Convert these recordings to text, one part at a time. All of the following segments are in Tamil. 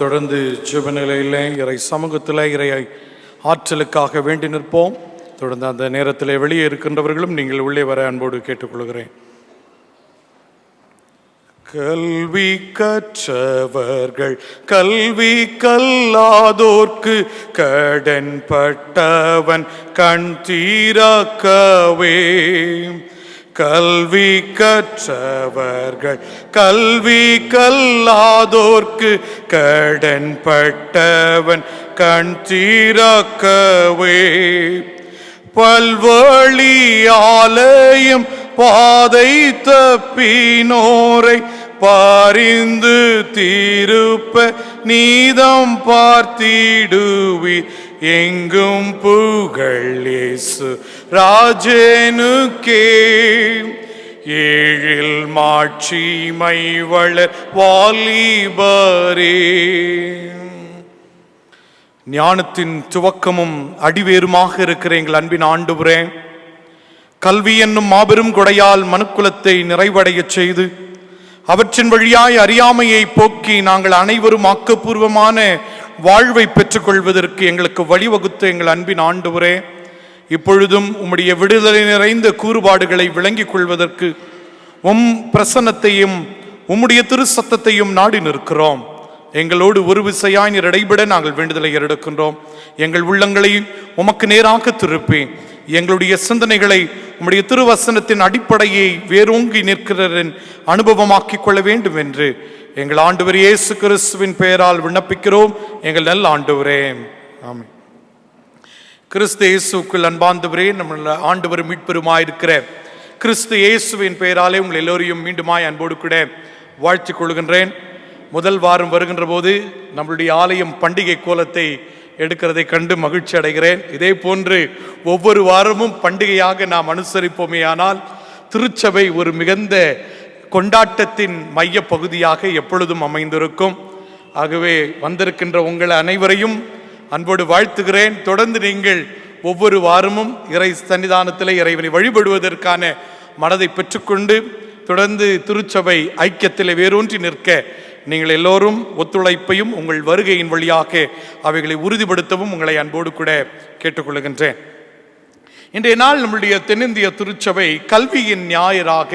தொடர்ந்து ஜெபநிலையில் இறை சமூகத்தில் இறை ஆற்றலுக்காக வேண்டி நிற்போம். தொடர்ந்து அந்த நேரத்தில் வெளியே இருக்கின்றவர்களும் நீங்கள் உள்ளே வர அன்போடு கேட்டுக்கொள்கிறேன். கல்வி கற்றவர்கள் கல்வி கல்லாதோர்க்கு கடன்பட்டவன் கண் தீரக்கவே. கல்வி கற்றவர்கள் கல்வி கல்லாதோர்க்கு கடன்பட்டவன் கண் தீரக்கவே. பல்வழி ஆலயம் பாதை தப்பினோரை பாரிந்து தீருப்ப நீதம் பார்த்திடுவி. எங்கும் புகழ் இயேசு ராஜனுக்கே. ஏழில் மாட்சிமை வளர் வாலிபரே. ஞானத்தின் துவக்கமும் அடிவேருமாக இருக்கிற எங்கள் அன்பின் ஆண்டவரே, கல்வி என்னும் மாபெரும் கொடையால் மனுக்குலத்தை நிறைவடைய செய்து அவற்றின் வழியாய் அறியாமையை போக்கி நாங்கள் அனைவரும் ஆக்கப்பூர்வமான வாழ்வை பெற்றுக்கொள்வதற்கு எங்களுக்கு வழிவகுத்த எங்கள் அன்பின் ஆண்டவரே, இப்பொழுதும் உம்முடைய விடுதலை நிறைந்த கூறுபாடுகளை விளங்கிக் கொள்வதற்கு உம் பிரசன்னத்தையும் உம்முடைய திரு சத்தத்தையும் நாடி நிற்கிறோம். எங்களோடு ஒரு விசையாய் நீர் இடைபட நாங்கள் வேண்டுதலை எடுக்கின்றோம். எங்கள் உள்ளங்களை உமக்கு நேராக திருப்பி எங்களுடைய சிந்தனைகளை உம்முடைய திருவசனத்தின் அடிப்படையை வேரூங்கி நிற்கிறரின் அனுபவமாக்கிக் கொள்ள வேண்டும் என்று எங்கள் ஆண்டவர் இயேசு கிறிஸ்துவின் பெயரால் விண்ணப்பிக்கிறோம். எங்கள் நல்ல ஆண்டவரே, ஆமென். கிறிஸ்து இயேசுக்குள் அன்பார்ந்தவரே, நம்ம ஆண்டவர் மீட்பெருமாயிருக்கிற கிறிஸ்து இயேசுவின் பெயராலே உங்கள் எல்லோரையும் மீண்டுமாய் அன்போடு கூட வாழ்த்திக் கொள்கின்றேன். முதல் வாரம் வருகின்ற போது நம்மளுடைய ஆலயம் பண்டிகை கோலத்தை எடுக்கிறதை கண்டு மகிழ்ச்சி அடைகிறேன். இதே போன்று ஒவ்வொரு வாரமும் பண்டிகையாக நாம் அனுசரிப்போமே, ஆனால் திருச்சபை ஒரு மிகுந்த கொண்டாட்டத்தின் மைய பகுதியாக எப்பொழுதும் அமைந்திருக்கும். ஆகவே வந்திருக்கின்ற உங்கள் அனைவரையும் அன்போடு வாழ்த்துகிறேன். தொடர்ந்து நீங்கள் ஒவ்வொரு வாரமும் இறை சன்னிதானத்தில் இறைவனை வழிபடுவதற்கான மனதை பெற்றுக்கொண்டு தொடர்ந்து திருச்சபை ஐக்கியத்தில் வேரூன்றி நிற்க நீங்கள் எல்லோரும் ஒத்துழைப்பையும் உங்கள் வருகையின் வழியாக அவைகளை உறுதிப்படுத்தவும் உங்களை அன்போடு கூட கேட்டுக்கொள்கின்றேன். இன்றைய நாள் நம்முடைய தென்னிந்திய திருச்சபை கல்வியின் ஞாயிறாக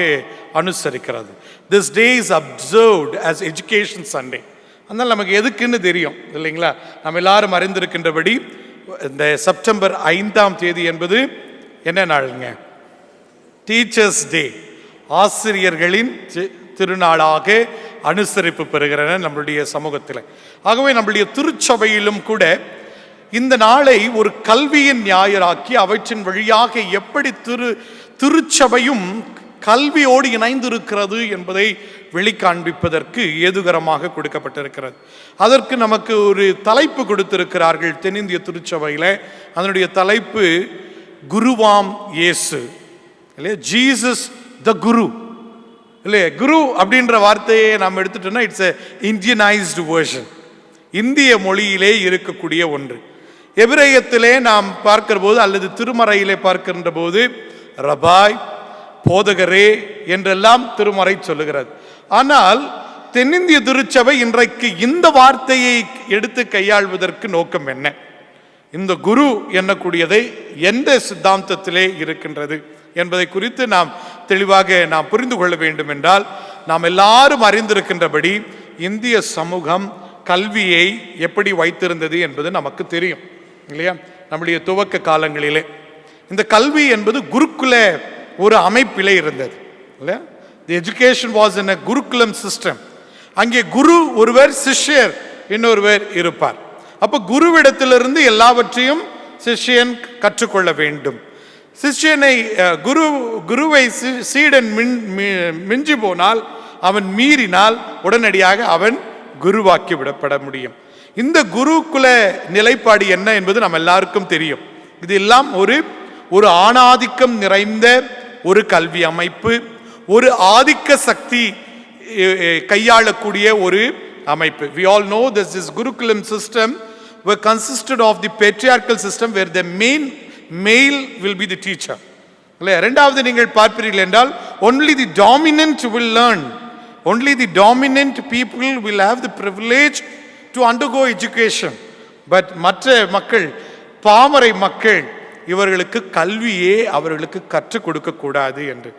அனுசரிக்கிறது. This day is observed as Education Sunday. அதனால் நமக்கு எதுக்குன்னு தெரியும் இல்லைங்களா? நம்ம எல்லாரும் அறிந்திருக்கின்றபடி இந்த செப்டம்பர் 5 என்பது என்ன நாளுங்க? டீச்சர்ஸ் டே, ஆசிரியர்களின் திருநாளாக அனுசரிப்பு பெறுகிறன நம்மளுடைய சமூகத்தில். ஆகவே நம்முடைய திருச்சபையிலும் கூட இந்த நாளை ஒரு கல்வியின் ஞாயிறாக்கி அவற்றின் வழியாக எப்படி திருச்சபையும் கல்வியோடு இணைந்திருக்கிறது என்பதை வெளிக்காண்பிப்பதற்கு ஏதுகரமாக கொடுக்கப்பட்டிருக்கிறது. அதற்கு நமக்கு ஒரு தலைப்பு கொடுத்திருக்கிறார்கள் தென்னிந்திய திருச்சபையில். அதனுடைய தலைப்பு குருவாம் இயேசு இல்லையா? ஜீசஸ் த குரு இல்லையா? குரு அப்படின்ற வார்த்தையை நாம் எடுத்துட்டோம்னா இட்ஸ் எ இந்தியனைஸ்டு வேர்ஷன், இந்திய மொழியிலே இருக்கக்கூடிய ஒன்று. எபிரேயத்திலே நாம் பார்க்கிற போது அல்லது திருமறையிலே பார்க்கின்ற போது ரபாய், போதகரே என்றெல்லாம் திருமறை சொல்லுகிறது. ஆனால் தென்னிந்திய திருச்சபை இன்றைக்கு இந்த வார்த்தையை எடுத்து கையாள்வதற்கு நோக்கம் என்ன? இந்த குரு என்னக்கூடியதை எந்த சித்தாந்தத்திலே இருக்கின்றது என்பதை குறித்து நாம் தெளிவாக நாம் புரிந்து கொள்ள வேண்டும் என்றால், நாம் எல்லாரும் அறிந்திருக்கின்றபடி இந்திய சமூகம் கல்வியை எப்படி வைத்திருந்தது என்பது நமக்கு தெரியும் இல்லையா? நம்முடைய துவக்க காலங்களிலே இந்த கல்வி என்பது குருகுல ஒரு அமைப்பிலே இருந்தது இல்லையா? தி education was in a Gurukulam system. அங்கே குரு ஒருவர், சிஷ்யர் இன்னொருவர் இருப்பார். அப்போ குருவிடத்திலிருந்து எல்லாவற்றையும் சிஷ்யன் கற்றுக்கொள்ள வேண்டும். சிஷ்யனை குருவை சீடன் மிஞ்சி போனால், அவன் மீறினால் உடனடியாக அவன் குருவாக்கி விடப்பட முடியும். இந்த குருகுல நிலைப்பாடு என்ன என்பது நம்ம எல்லாருக்கும் தெரியும். இது எல்லாம் ஒரு ஆணாதிக்கம் நிறைந்த ஒரு கல்வி அமைப்பு, ஒரு ஆதிக்க சக்தி கையாளக்கூடிய ஒரு அமைப்பு. We all know this Gurukulam system were consisted of the patriarchal system where the male will be the teacher. இரண்டாவது நீங்கள் பார்ப்பீர்கள் என்றால் only the dominant will learn. Only the dominant people will have the privilege to undergo education. But மற்ற மக்கள், பாமரை மக்கள், இவர்களுக்கு கல்வியே அவர்களுக்கு கற்றுக் கொடுக்க கூடாது என்று.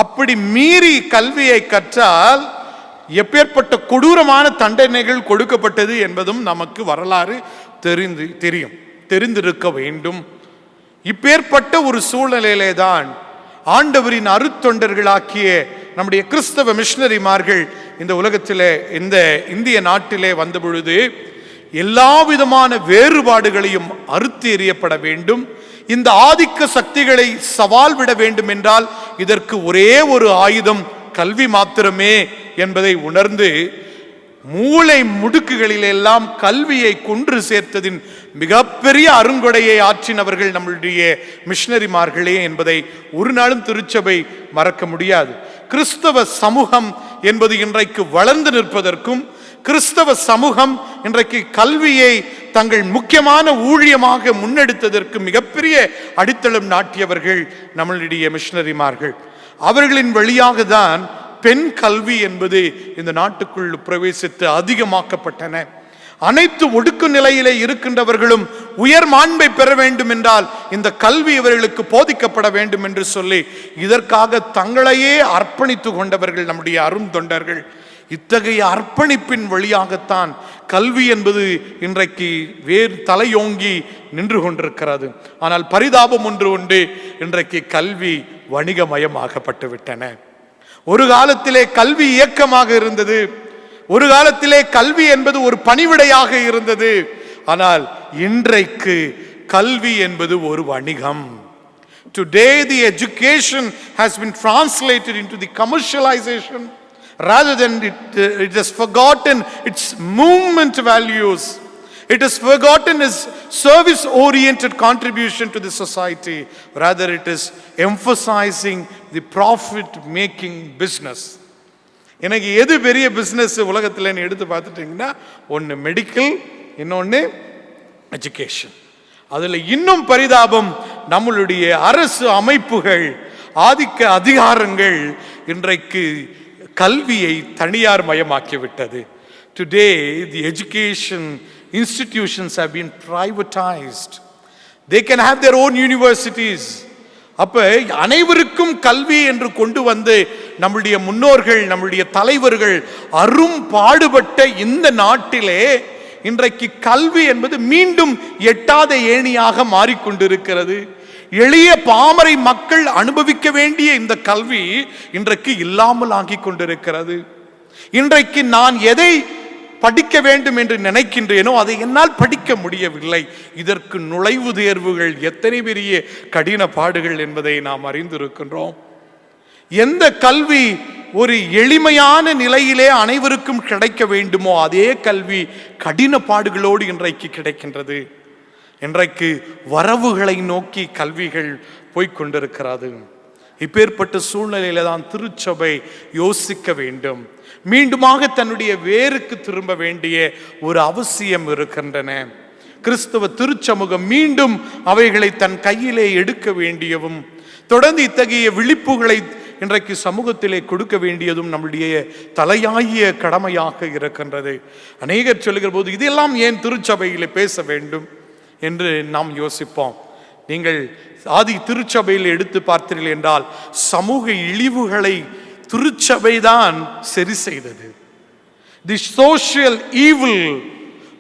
அப்படி மீறி கல்வியை கற்றால் எப்பேற்பட்ட கொடூரமான தண்டனைகள் கொடுக்கப்பட்டது என்பதும் நமக்கு வரலாறு தெரிந்திருக்க வேண்டும். இப்பேற்பட்ட ஒரு சூழ்நிலையிலே தான் ஆண்டவரின் அருத்தொண்டர்களாக்கிய நம்முடைய கிறிஸ்தவ மிஷனரிமார்கள் இந்த உலகத்திலே, இந்த இந்திய நாட்டிலே வந்த பொழுது எல்லா விதமான வேறுபாடுகளையும் அறுத்து எறியப்பட வேண்டும். இந்த ஆதிக்க சக்திகளை சவால் விட வேண்டும் என்றால் இதற்கு ஒரே ஒரு ஆயுதம் கல்வி மாத்திரமே என்பதை உணர்ந்து மூளை முடுக்குகளிலெல்லாம் கல்வியை கொன்று சேர்த்ததின் மிகப்பெரிய அருங்கொடையை ஆற்றினவர்கள் நம்முடைய மிஷனரிமார்களே என்பதை ஒரு நாளும் திருச்சபை மறக்க முடியாது. கிறிஸ்தவ சமூகம் என்பது இன்றைக்கு வளர்ந்து நிற்பதற்கும், கிறிஸ்தவ சமூகம் இன்றைக்கு கல்வியை தங்கள் முக்கியமான ஊழியமாக முன்னெடுத்ததற்கு மிகப்பெரிய அடித்தளம் நாட்டியவர்கள் நம்மளுடைய மிஷனரிமார்கள். அவர்களின் வழியாக தான் பெண் கல்வி என்பது இந்த நாட்டுக்குள் பிரவேசித்து அதிகமாக்கப்பட்டன. அனைத்து ஒடுக்கு நிலையிலே இருக்கின்றவர்களும் உயர் மாண்பை பெற வேண்டும் என்றால் இந்த கல்வி இவர்களுக்கு போதிக்கப்பட வேண்டும் என்று சொல்லி இதற்காக தங்களையே அர்ப்பணித்து கொண்டவர்கள் நம்முடைய அருந்தொண்டர்கள். இத்தகைய அர்ப்பணிப்பின் வழியாகத்தான் கல்வி என்பது இன்றைக்கு வேறு தலையோங்கி நின்று கொண்டிருக்கிறது. ஆனால் பரிதாபம் ஒன்று உண்டு, இன்றைக்கு கல்வி வணிகமயமாக்கப்பட்டு விட்டன. ஒரு காலத்திலே கல்வி இயக்கமாக இருந்தது, ஒரு காலத்திலே கல்வி என்பது ஒரு பணிவிடையாக இருந்தது. ஆனால் இன்றைக்கு கல்வி என்பது ஒரு வணிகம். Today the education has been translated into the commercialization. Rather than it has forgotten its movement values. It has forgotten its service-oriented contribution to the society. Rather, it is emphasizing the profit-making business. எனக்கு எது பெரிய பிஸ்னஸ் உலகத்தில் எடுத்து பார்த்துட்டிங்கன்னா, ஒன்று மெடிக்கல், இன்னொன்று எஜுகேஷன். அதில் இன்னும் பரிதாபம், நம்மளுடைய அரசு அமைப்புகள், ஆதிக்க அதிகாரங்கள் இன்றைக்கு கல்வியை தனியார் மயமாக்கிவிட்டது. Today the education institutions have been privatized. They can have their own universities. அப்ப அனைவருக்கும் கல்வி என்று கொண்டு வந்து நம்முடைய முன்னோர்கள், நம்முடைய தலைவர்கள் அரும் பாடுபட்ட இந்த நாட்டிலே இன்றைக்கு கல்வி என்பது மீண்டும் எட்டாத ஏணியாக மாறிக்கொண்டிருக்கிறது. எளிய பாமரை மக்கள் அனுபவிக்க வேண்டிய இந்த கல்வி இன்றைக்கு இல்லாமல் ஆகி கொண்டிருக்கிறது. இன்றைக்கு நான் எதை படிக்க வேண்டும் என்று நினைக்கின்றேனோ அதை என்னால் படிக்க முடியவில்லை. இதற்கு நுழைவு தேர்வுகள் எத்தனை பெரிய கடின பாடுகள் என்பதை நாம் அறிந்திருக்கின்றோம். எந்த கல்வி ஒரு எளிமையான நிலையிலே அனைவருக்கும் கிடைக்க வேண்டுமோ அதே கல்வி கடின பாடுகளோடு இன்றைக்கு கிடைக்கின்றது. இன்றைக்கு வரவுகளை நோக்கி கல்விகள் போய்கொண்டிருக்கிறது. இப்பேற்பட்ட சூழ்நிலையில தான் திருச்சபை யோசிக்க வேண்டும். மீண்டுமாக தன்னுடைய வேருக்கு திரும்ப வேண்டிய ஒரு அவசியம் இருக்கின்றன. கிறிஸ்தவ திருச்சமூகம் மீண்டும் அவைகளை தன் கையிலே எடுக்க வேண்டியவும், தொடர்ந்து இத்தகைய விழிப்புகளை இன்றைக்கு சமூகத்திலே கொடுக்க வேண்டியதும் நம்முடைய தலையாய கடமையாக இருக்கின்றது. அநேகர் சொல்லுகிற போது இதெல்லாம் ஏன் திருச்சபையிலே பேச வேண்டும் என்று நாம் யோசிப்போம். நீங்கள் ஆதி திருச்சபையில் எடுத்து பார்த்தீர்கள் என்றால் சமூக இழிவுகளை திருச்சபைதான் சரி செய்தது. The social evil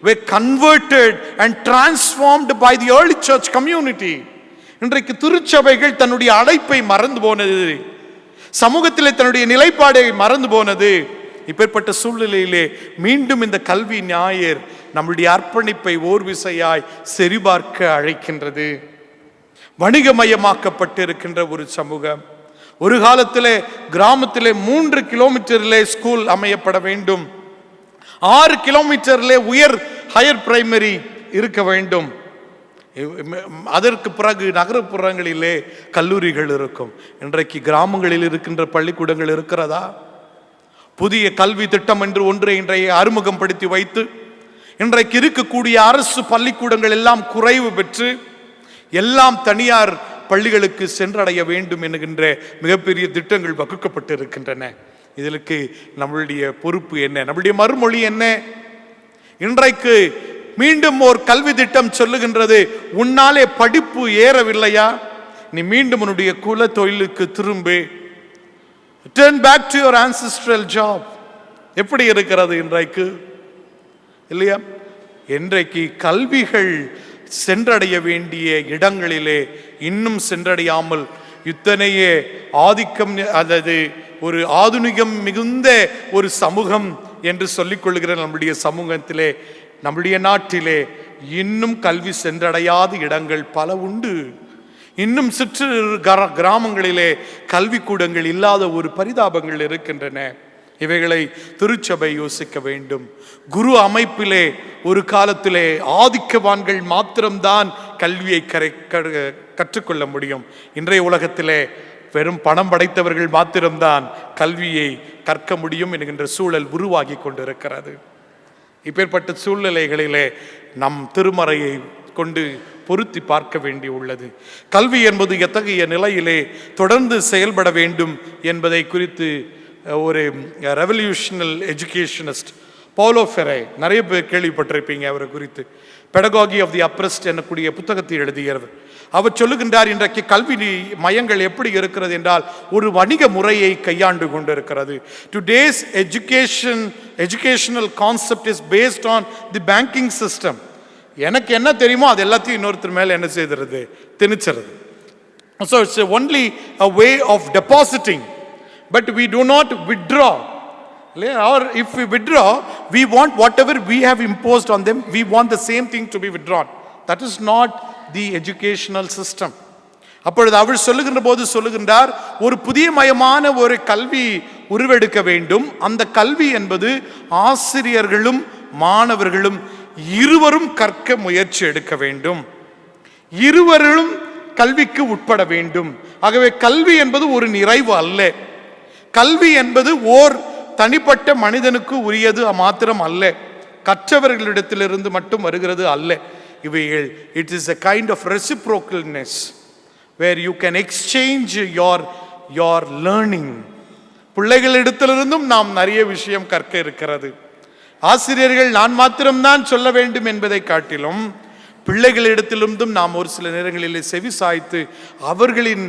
were converted and transformed by the early church community. இன்றைக்கு திருச்சபைகள் தன்னுடைய அழைப்பை மறந்து போனது, சமூகத்திலே தன்னுடைய நிலைப்பாடை மறந்து போனது. இப்பேற்பட்ட சூழ்நிலையிலே மீண்டும் இந்த கல்வி ஞாயிறு நம்முடைய அர்ப்பணிப்பை ஓர் விசையாய் சரிபார்க்க அழைக்கின்றது. வணிகமயமாக்கப்பட்டிருக்கின்ற ஒரு சமூகம். ஒரு காலத்திலே கிராமத்திலே 3 கிலோமீட்டரிலே ஸ்கூல் அமையப்பட வேண்டும், 6 கிலோமீட்டரிலே ஹையர் பிரைமரி இருக்க வேண்டும். அதற்கு பிறகு நகரப்புறங்களிலே கல்லூரிகள் இருக்கும். இன்றைக்கு கிராமங்களில் இருக்கின்ற பள்ளிக்கூடங்கள் இருக்கிறதா? புதிய கல்வி திட்டம் என்று ஒன்றை இன்றைய அறிமுகப்படுத்தி வைத்து இன்றைக்கு இருக்கக்கூடிய அரசு பள்ளிக்கூடங்கள் எல்லாம் குறைவு பெற்று எல்லாம் தனியார் பள்ளிகளுக்கு சென்றடைய வேண்டும் என்கின்ற மிகப்பெரிய திட்டங்கள் வகுக்கப்பட்டு இருக்கின்றன. இதற்கு நம்மளுடைய பொறுப்பு என்ன? நம்முடைய மறுமொழி என்ன? இன்றைக்கு மீண்டும் ஒரு கல்வி திட்டம் சொல்லுகின்றது, உன்னாலே படிப்பு ஏறவில்லையா, நீ மீண்டும் உன்னுடைய குல தொழிலுக்கு திரும்பு. Turn back to your ancestral job. எப்படி இருக்கிறது இன்றைக்கு? இல்லையா? இன்றைக்கு கல்விகள் சென்றடைய வேண்டிய இடங்களிலே இன்னும் சென்றடையாமல் இத்தனையே ஆதிக்கம், அல்லது ஒரு ஆதுனிகம் மிகுந்த ஒரு சமூகம் என்று சொல்லிக் கொள்கிற நம்முடைய சமூகத்திலே, நம்முடைய நாட்டிலே இன்னும் கல்வி சென்றடையாத இடங்கள் பல உண்டு. இன்னும் சிற்று கிராமங்களிலே கல்விக்கூடங்கள் இல்லாத ஒரு பரிதாபங்கள் இருக்கின்றன. இவைகளை திருச்சபை யோசிக்க வேண்டும். குரு அமைப்பிலே ஒரு காலத்திலே ஆதிக்கவான்கள் மாத்திரம்தான் கல்வியை கற்றுக்கொள்ள முடியும். இன்றைய உலகத்திலே வெறும் பணம் படைத்தவர்கள் மாத்திரம்தான் கல்வியை கற்க முடியும் என்கின்ற சூழல் உருவாகி கொண்டிருக்கிறது. இப்பேற்பட்ட சூழ்நிலைகளிலே நம் திருமறையை கொண்டு பொருத்தி பார்க்க வேண்டி உள்ளது. கல்வி என்பது எத்தகைய நிலையிலே தொடர்ந்து செயல்பட வேண்டும் என்பதை குறித்து ஒரு ரெவல்யூஷனல் எஜுகேஷனிஸ்ட் பவுலோ ஃபெரே, நிறைய பேர் கேள்விப்பட்டிருப்பீங்க அவரை குறித்து, பெடகாகி ஆஃப் தி அப்ரெஸ்ட் எனக்கூடிய புத்தகத்தை எழுதியவர். அவர் சொல்லுகின்றார், இன்றைக்கு கல்வி மையங்கள் எப்படி இருக்கிறது என்றால் ஒரு வணிக முறையை கையாண்டு கொண்டிருக்கிறது. Today's educational concept is based on the banking system. எனக்கு என்ன தெரியுமோ அது எல்லாத்தையும் இன்னொருத்தர் மேலே என்ன செய்கிறது, திணிச்சிருது. So it's only a way of depositing, but we do not withdraw. Or if we withdraw, we want whatever we have imposed on them, we want the same thing to be withdrawn. That is not the educational system. அப்பொழுது அவர் சொல்லுகின்ற போது சொல்லுகின்றார், ஒரு புதிய மயமான ஒரு கல்வி உருவெடுக்க வேண்டும். அந்த கல்வி என்பது ஆசிரியர்களும் மாணவர்களும் இருவரும் கற்க முயற்சி எடுக்க வேண்டும், இருவரும் கல்விக்கு உட்பட வேண்டும். ஆகவே கல்வி என்பது ஒரு நிறைவு அல்ல. கல்வி என்பது ஓர் தனிப்பட்ட மனிதனுக்கு உரியது மாத்திரம் அல்ல, கற்றவர்களிடத்திலிருந்து மட்டும் வருகிறது அல்ல. இவைகள் it is a kind of reciprocalness where you can exchange your learning. பிள்ளைகளிடத்திலிருந்தும் நாம் நிறைய விஷயம் கற்க இருக்கிறது. ஆசிரியர்கள் நான் மாத்திரம்தான் சொல்ல வேண்டும் என்பதை காட்டிலும் பிள்ளைகளிடத்திலிருந்தும் நாம் ஒரு சில நேரங்களில் செவி சாய்த்து அவர்களின்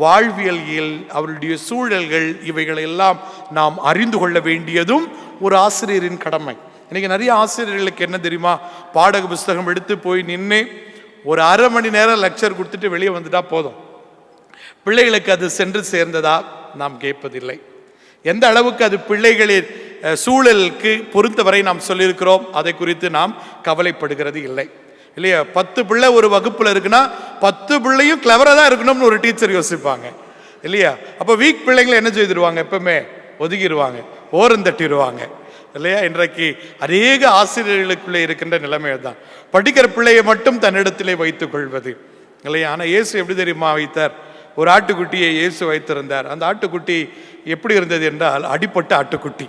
வாழ்வியல், அவருடைய சூழல்கள், இவைகளெல்லாம் நாம் அறிந்து கொள்ள வேண்டியதும் ஒரு ஆசிரியரின் கடமை. இன்னைக்கு நிறைய ஆசிரியர்களுக்கு என்ன தெரியுமா, பாடக புஸ்தகம் எடுத்து போய் நின்று ஒரு அரை மணி நேரம் லெக்சர் கொடுத்துட்டு வெளியே வந்துட்டா போதும். பிள்ளைகளுக்கு அது சென்று சேர்ந்ததா நாம் கேட்பதில்லை. எந்த அளவுக்கு அது பிள்ளைகளின் சூழலுக்கு பொறுத்தவரை நாம் சொல்லியிருக்கிறோம் அதை குறித்து நாம் கவலைப்படுகிறது இல்லை. இல்லையா? 10 பிள்ளை ஒரு வகுப்புல இருக்குன்னா 10 பிள்ளையும் கிளவரா தான் இருக்கணும்னு ஒரு டீச்சர் யோசிப்பாங்க. இல்லையா? அப்போ வீக் பிள்ளைங்களை என்ன செய்திருவாங்க, எப்பவுமே ஒதுக்கிடுவாங்க, ஓரம் தட்டிடுவாங்க. இல்லையா? இன்றைக்கு அநேக ஆசிரியர்களுக்குள்ளே இருக்கின்ற நிலைமை தான், படிக்கிற பிள்ளையை மட்டும் தன்னிடத்திலே வைத்துக் கொள்வது. இல்லையா? ஆனால் இயேசு எப்படி தெரியுமா வைத்தார்? ஒரு ஆட்டுக்குட்டியை இயேசு வைத்திருந்தார். அந்த ஆட்டுக்குட்டி எப்படி இருந்தது என்றால் அடிப்பட்ட ஆட்டுக்குட்டி,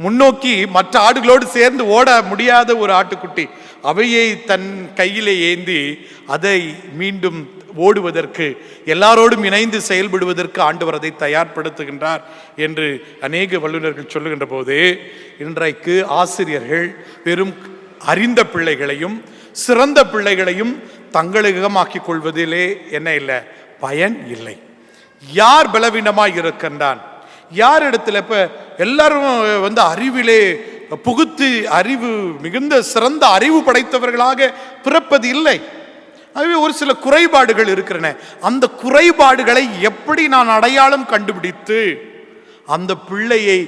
முன்னோக்கி மற்ற ஆடுகளோடு சேர்ந்து ஓட முடியாத ஒரு ஆட்டுக்குட்டி. அவையை தன் கையிலே ஏந்தி அதை மீண்டும் ஓடுவதற்கு, எல்லாரோடும் இணைந்து செயல்படுவதற்கு ஆண்டவர் அதை தயார்படுத்துகின்றார் என்று அநேக வல்லுநர்கள் சொல்லுகின்ற போது, இன்றைக்கு ஆசிரியர்கள் வெறும் அறிந்த பிள்ளைகளையும் சிறந்த பிள்ளைகளையும் தங்களுகமாக்கிக் கொள்வதிலே என்ன இல்லை, பயன் இல்லை. யார் பலவீனமாய் இருக்கின்றான், யார் இடத்துல இப்ப எல்லாரும் அறிவிலே புகுத்து அறிவு மிகுந்த சிறந்த அறிவு படைத்தவர்களாக பிறப்பது இல்லை. ஆகவே ஒரு சில குறைபாடுகள் இருக்கிறன. அந்த குறைபாடுகளை எப்படி நான் அடையாளம் கண்டுபிடித்து அந்த பிள்ளையை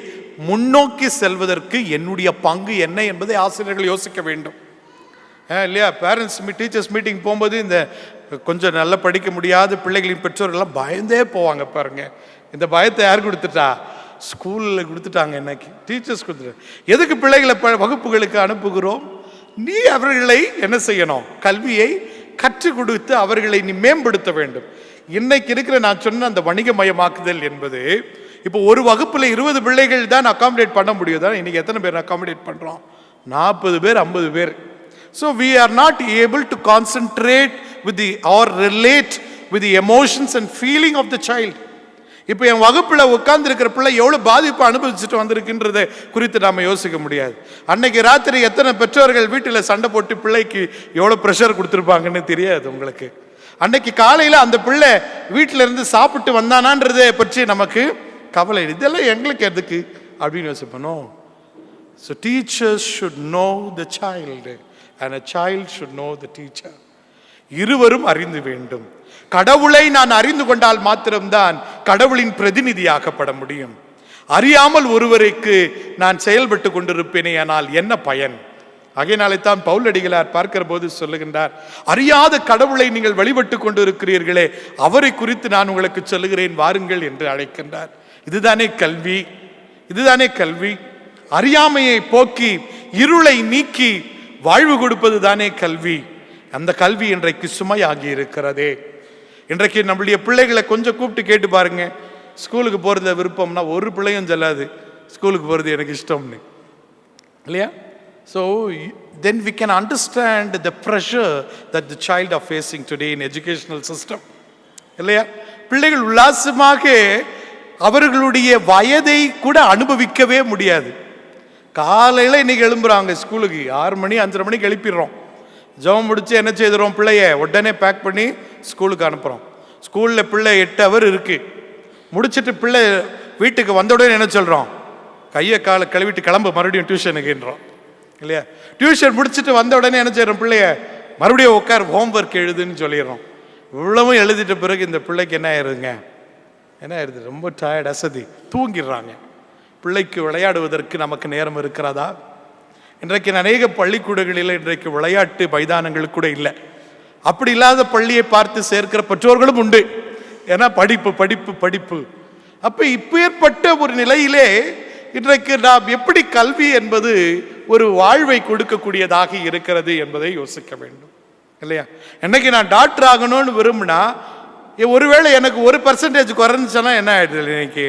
முன்னோக்கி செல்வதற்கு என்னுடைய பங்கு என்ன என்பதை ஆசிரியர்கள் யோசிக்க வேண்டும். இல்லையா? பேரண்ட்ஸ் டீச்சர்ஸ் மீட்டிங் போகும்போது இந்த கொஞ்சம் நல்லா படிக்க முடியாத பிள்ளைகளின் பெற்றோர்கள்லாம் பயந்தே போவாங்க. பாருங்க, இந்த பயத்தை யார் கொடுத்துட்டா? ஸ்கூலில் கொடுத்துட்டாங்க. இன்னைக்கு டீச்சர்ஸ் கொடுத்துட்டாங்க. எதுக்கு பிள்ளைகளை வகுப்புகளுக்கு அனுப்புகிறோம்? நீ அவர்களை என்ன செய்யணும்? கல்வியை கற்றுக் கொடுத்து அவர்களை நீ மேம்படுத்த வேண்டும். இன்னைக்கு இருக்கிற நான் சொன்ன அந்த வணிகமயமாக்குதல் என்பது, இப்போ ஒரு வகுப்புல 20 பிள்ளைகள் தான் அகாமடேட் பண்ண முடியுதா? இன்னைக்கு எத்தனை பேர் அகாமடேட் பண்றோம்? 40 பேர், 50 பேர். So we are not able to concentrate with or relate with the emotions and feeling of the child. இப்போ என் வகுப்புல உட்கார்ந்து இருக்கிற பிள்ளை எவ்வளவு பாதிப்பு அனுபவிச்சுட்டு வந்திருக்குன்றத குறித்து நாம யோசிக்க முடியாது. அன்னைக்கு ராத்திரி எத்தனை பெற்றோர்கள் வீட்டில் சண்டை போட்டு பிள்ளைக்கு எவ்வளவு ப்ரெஷர் கொடுத்துருப்பாங்கன்னு தெரியாது உங்களுக்கு. அன்னைக்கு காலையில அந்த பிள்ளை வீட்டில இருந்து சாப்பிட்டு வந்தானான்றதை பற்றி நமக்கு கவலை. இதெல்லாம் எங்களுக்கு எதுக்கு அப்படின்னு யோசிப்போம். So teachers should know the child and a child should know the teacher. இருவரும் அறிந்து வேண்டும். கடவுளை நான் அறிந்து கொண்டால் மாத்திரம்தான் கடவுளின் பிரதிநிதியாக்கப்பட முடியும். அறியாமல் ஒருவருக்கு நான் செயல்பட்டு கொண்டிருப்பேனே ஆனால் என்ன பயன்? ஆகையினாலே தான் பவுலடிகளார் பார்க்கிற போது சொல்லுகின்றார், அறியாத கடவுளை நீங்கள் வழிபட்டு கொண்டு இருக்கிறீர்களே, அவரை குறித்து நான் உங்களுக்கு சொல்லுகிறேன் வாருங்கள் என்று அழைக்கின்றார். இதுதானே கல்வி, இதுதானே கல்வி. அறியாமையை போக்கி இருளை நீக்கி வாழ்வு கொடுப்பது தானே கல்வி. அந்த கல்வி இன்றைக்கு சுமையாகி இருக்கிறதே. இன்றைக்கு நம்மளுடைய பிள்ளைகளை கொஞ்சம் கூப்பிட்டு கேட்டு பாருங்க, ஸ்கூலுக்கு போறத விருப்பம்னா ஒரு பிள்ளையும் சொல்லாது ஸ்கூலுக்கு போறது எனக்கு இஷ்டம்னு, இல்லையா? So then we can understand the pressure that the child are facing today in educational system, இல்லையா? பிள்ளைகள் உல்லாசமாக அவர்களுடைய வயதை கூட அனுபவிக்கவே முடியாது. காலையில் இன்னைக்கு எழும்புறாங்க ஸ்கூலுக்கு 6 மணி 5:30 மணிக்கு எழுப்பிடுறோம். ஜெபம் முடிச்சு என்ன செய்துறோம், பிள்ளைய உடனே பேக் பண்ணி ஸ்கூலுக்கு அனுப்புகிறோம். ஸ்கூலில் பிள்ளை 8 ஹவர் இருக்கு. முடிச்சுட்டு பிள்ளை வீட்டுக்கு வந்த உடனே என்ன சொல்கிறோம், கையை காலை கழுவிட்டு கிளம்பு மறுபடியும் டியூஷனுக்குன்றோம், இல்லையா? டியூஷன் முடிச்சுட்டு வந்த உடனே என்ன செய்கிறோம், பிள்ளைய மறுபடியும் உட்கார் ஹோம்ஒர்க் எழுதுன்னு சொல்லிடுறோம். இவ்வளவும் எழுதிட்ட பிறகு இந்த பிள்ளைக்கு என்ன ஆயிருதுங்க, என்ன ஆயிருது, ரொம்ப டயர்ட், அசதி, தூங்கிடுறாங்க. பிள்ளைக்கு விளையாடுவதற்கு நமக்கு நேரம் இருக்கிறதா? இன்றைக்கு அநேக பள்ளிக்கூடங்களில் இன்றைக்கு விளையாட்டு மைதானங்கள் கூட இல்லை. அப்படி இல்லாத பள்ளியை பார்த்து சேர்க்கிற பெற்றோர்களும் உண்டு. ஏன்னா படிப்பு படிப்பு படிப்பு. அப்ப இப்பேற்பட்ட ஒரு நிலையிலே இன்றைக்கு நாம் எப்படி கல்வி என்பது ஒரு வாழ்வை கொடுக்கக்கூடியதாக இருக்கிறது என்பதை யோசிக்க வேண்டும், இல்லையா? என்னைக்கு நான் டாக்டர் ஆகணும்னு விரும்பினா, ஒருவேளை எனக்கு 1% குறைஞ்சுன்னா என்ன ஆயிடுது, இன்னைக்கு